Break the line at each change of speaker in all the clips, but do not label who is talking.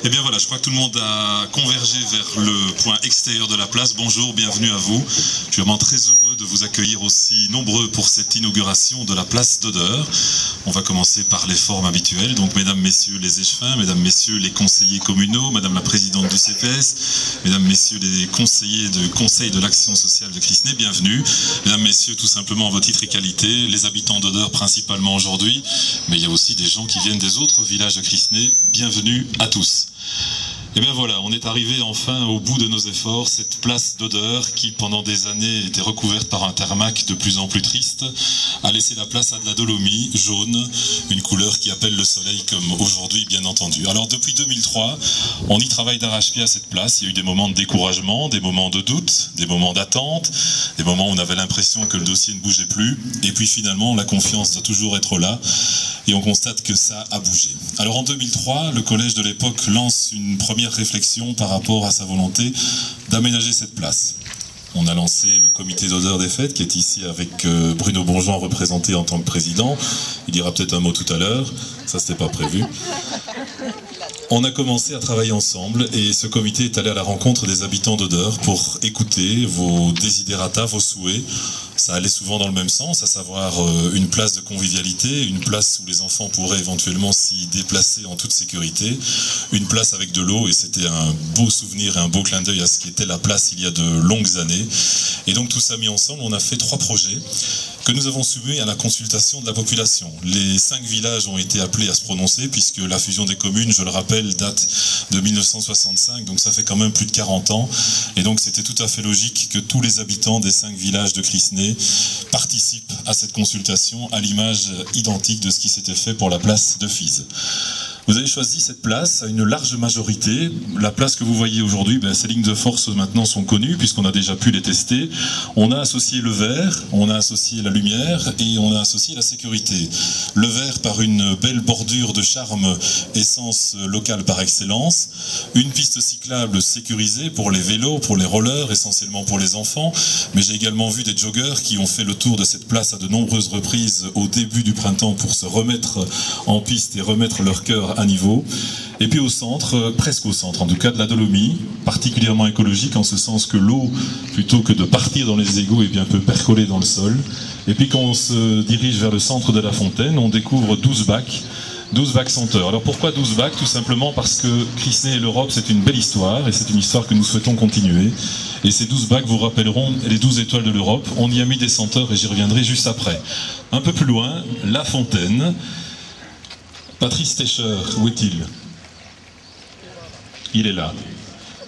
Et bien voilà, je crois que tout le monde a convergé vers le point extérieur de la place. Bonjour, bienvenue à vous. Je suis vraiment très heureux de vous accueillir aussi nombreux pour cette inauguration de la place d'Odeur. On va commencer par les formes habituelles. Donc mesdames, messieurs les échevins, mesdames, messieurs les conseillers communaux, madame la présidente du CPS, mesdames, messieurs les conseillers du Conseil de l'Action Sociale de Crisnay, bienvenue. Mesdames, messieurs, tout simplement en vos titres et qualités, les habitants d'Odeur principalement aujourd'hui, mais il y a aussi des gens qui viennent des autres villages de Crisnay. Bienvenue à tous. Et bien voilà, on est arrivé enfin au bout de nos efforts, cette place d'Odeur qui pendant des années était recouverte par un tarmac de plus en plus triste, a laissé la place à de la dolomie jaune, une couleur qui appelle le soleil comme aujourd'hui bien entendu. Alors depuis 2003, on y travaille d'arrache-pied à cette place, il y a eu des moments de découragement, des moments de doute, des moments d'attente, des moments où on avait l'impression que le dossier ne bougeait plus, et puis finalement la confiance doit toujours être là, et on constate que ça a bougé. Alors en 2003, le collège de l'époque lance une première réflexion par rapport à sa volonté d'aménager cette place. On a lancé le comité d'Odeur des fêtes qui est ici avec Bruno Bonjean représenté en tant que président. Il dira peut-être un mot tout à l'heure, ça c'était pas prévu. On a commencé à travailler ensemble et ce comité est allé à la rencontre des habitants d'Odeur pour écouter vos desiderata, vos souhaits. Ça allait souvent dans le même sens, à savoir une place de convivialité, une place où les enfants pourraient éventuellement s'y déplacer en toute sécurité, une place avec de l'eau, et c'était un beau souvenir et un beau clin d'œil à ce qu'était la place il y a de longues années. Et donc tout ça mis ensemble, on a fait 3 projets que nous avons soumis à la consultation de la population. Les 5 villages ont été appelés à se prononcer puisque la fusion des communes, je le rappelle, date de 1965, donc ça fait quand même plus de 40 ans. Et donc c'était tout à fait logique que tous les habitants des 5 villages de Crisnay participent à cette consultation à l'image identique de ce qui s'était fait pour la place de Fize. Vous avez choisi cette place à une large majorité. La place que vous voyez aujourd'hui, ces lignes de force maintenant sont connues puisqu'on a déjà pu les tester. On a associé le vert, on a associé la lumière et on a associé la sécurité. Le vert par une belle bordure de charme, essence locale par excellence. Une piste cyclable sécurisée pour les vélos, pour les rollers, essentiellement pour les enfants. Mais j'ai également vu des joggers qui ont fait le tour de cette place à de nombreuses reprises au début du printemps pour se remettre en piste et remettre leur cœur à niveau. Et puis au centre, presque au centre en tout cas, de la dolomie, particulièrement écologique en ce sens que l'eau, plutôt que de partir dans les égouts, peut percoler dans le sol. Et puis quand on se dirige vers le centre de la fontaine, on découvre 12 bacs. 12 bacs senteurs. Alors pourquoi 12 bacs? Tout simplement parce que Crisnay et l'Europe, c'est une belle histoire, et c'est une histoire que nous souhaitons continuer. Et ces 12 bacs vous rappelleront les 12 étoiles de l'Europe. On y a mis des senteurs, et j'y reviendrai juste après. Un peu plus loin, la fontaine. Patrice Tescher, où est-il? Il est là.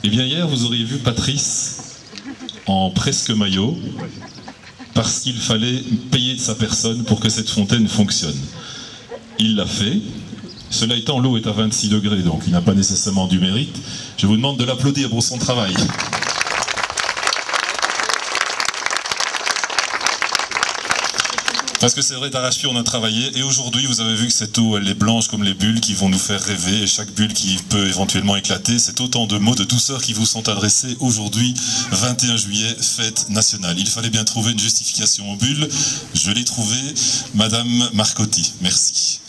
Eh bien hier, vous auriez vu Patrice en presque maillot, parce qu'il fallait payer de sa personne pour que cette fontaine fonctionne. Il l'a fait. Cela étant, l'eau est à 26 degrés, donc il n'a pas nécessairement du mérite. Je vous demande de l'applaudir pour son travail. Parce que c'est vrai, d'arrache-pied, on a travaillé, et aujourd'hui, vous avez vu que cette eau, elle est blanche comme les bulles qui vont nous faire rêver, et chaque bulle qui peut éventuellement éclater, c'est autant de mots de douceur qui vous sont adressés aujourd'hui, 21 juillet, fête nationale. Il fallait bien trouver une justification aux bulles, je l'ai trouvé, Madame Marcotti, merci.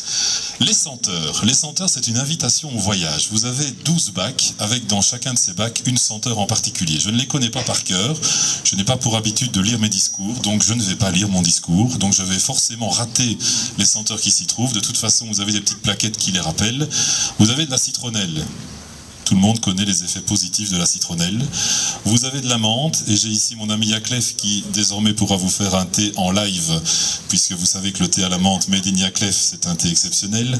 Les senteurs, c'est une invitation au voyage. Vous avez 12 bacs, avec dans chacun de ces bacs une senteur en particulier. Je ne les connais pas par cœur, je n'ai pas pour habitude de lire mes discours, donc je ne vais pas lire mon discours, donc je vais forcément rater les senteurs qui s'y trouvent. De toute façon, vous avez des petites plaquettes qui les rappellent. Vous avez de la citronnelle. Tout le monde connaît les effets positifs de la citronnelle. Vous avez de la menthe, et j'ai ici mon ami Yaclef qui désormais pourra vous faire un thé en live, puisque vous savez que le thé à la menthe made in Yaclef, c'est un thé exceptionnel.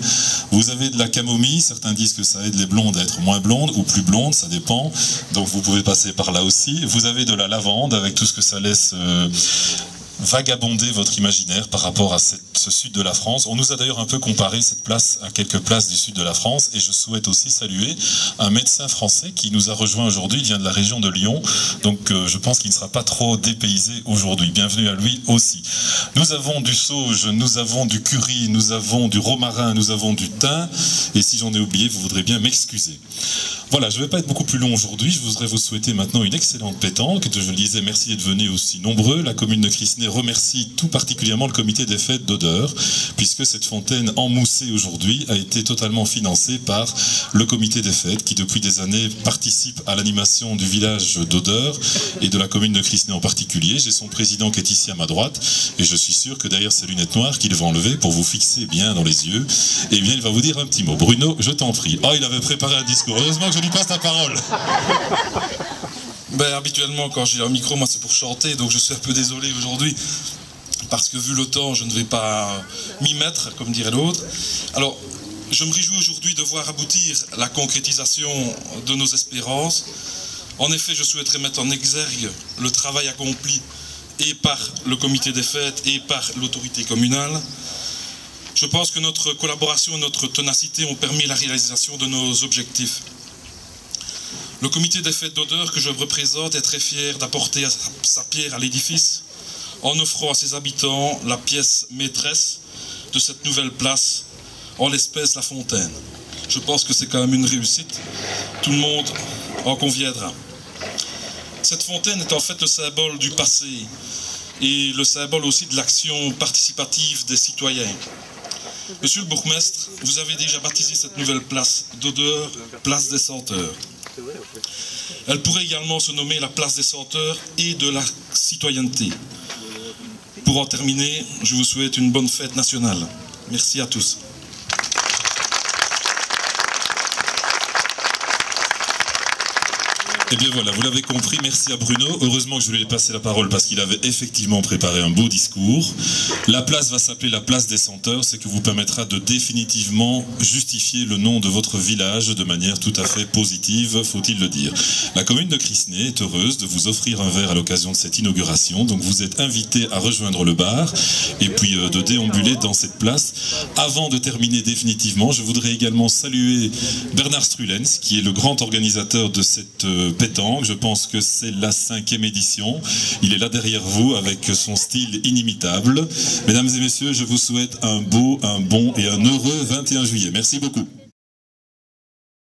Vous avez de la camomille, certains disent que ça aide les blondes à être moins blondes, ou plus blondes, ça dépend, donc vous pouvez passer par là aussi. Vous avez de la lavande, avec tout ce que ça laisse vagabonder votre imaginaire par rapport à ce sud de la France. On nous a d'ailleurs un peu comparé cette place à quelques places du sud de la France, et je souhaite aussi saluer un médecin français qui nous a rejoint aujourd'hui. Il vient de la région de Lyon, donc je pense qu'il ne sera pas trop dépaysé aujourd'hui. Bienvenue à lui aussi. Nous avons du sauge, nous avons du curry, nous avons du romarin, nous avons du thym, et si j'en ai oublié, vous voudrez bien m'excuser. Voilà, je ne vais pas être beaucoup plus long aujourd'hui. Je voudrais vous souhaiter maintenant une excellente pétanque. Je le disais, merci d'être venus aussi nombreux. La commune de Crisnay remercie tout particulièrement le comité des fêtes d'Odeur, puisque cette fontaine emmoussée aujourd'hui a été totalement financée par le comité des fêtes, qui depuis des années participe à l'animation du village d'Odeur et de la commune de Crisnay en particulier. J'ai son président qui est ici à ma droite, et je suis sûr que derrière ces lunettes noires qu'il va enlever pour vous fixer bien dans les yeux, eh bien il va vous dire un petit mot. Bruno, je t'en prie. Oh, il avait préparé un discours. Heureusement que je lui passe la parole.
Ben, habituellement, quand j'ai un micro, moi c'est pour chanter, donc je suis un peu désolé aujourd'hui, parce que vu le temps, je ne vais pas m'y mettre, comme dirait l'autre. Alors, je me réjouis aujourd'hui de voir aboutir la concrétisation de nos espérances. En effet, je souhaiterais mettre en exergue le travail accompli et par le comité des fêtes et par l'autorité communale. Je pense que notre collaboration et notre ténacité ont permis la réalisation de nos objectifs. Le comité des fêtes d'Odeur que je représente est très fier d'apporter sa pierre à l'édifice en offrant à ses habitants la pièce maîtresse de cette nouvelle place, en l'espèce la fontaine. Je pense que c'est quand même une réussite, tout le monde en conviendra. Cette fontaine est en fait le symbole du passé et le symbole aussi de l'action participative des citoyens. Monsieur le bourgmestre, vous avez déjà baptisé cette nouvelle place d'Odeur, place des senteurs. Elle pourrait également se nommer la place des senteurs et de la citoyenneté. Pour en terminer, je vous souhaite une bonne fête nationale. Merci à tous.
Eh bien voilà, vous l'avez compris, merci à Bruno. Heureusement que je lui ai passé la parole parce qu'il avait effectivement préparé un beau discours. La place va s'appeler la place des senteurs, ce qui vous permettra de définitivement justifier le nom de votre village de manière tout à fait positive, faut-il le dire. La commune de Crisnay est heureuse de vous offrir un verre à l'occasion de cette inauguration, donc vous êtes invités à rejoindre le bar et puis de déambuler dans cette place. Avant de terminer définitivement, je voudrais également saluer Bernard Strulens, qui est le grand organisateur de cette pétanque. Je pense que c'est la 5e édition. Il est là derrière vous avec son style inimitable. Mesdames et messieurs, je vous souhaite un beau, un bon et un heureux 21 juillet. Merci beaucoup.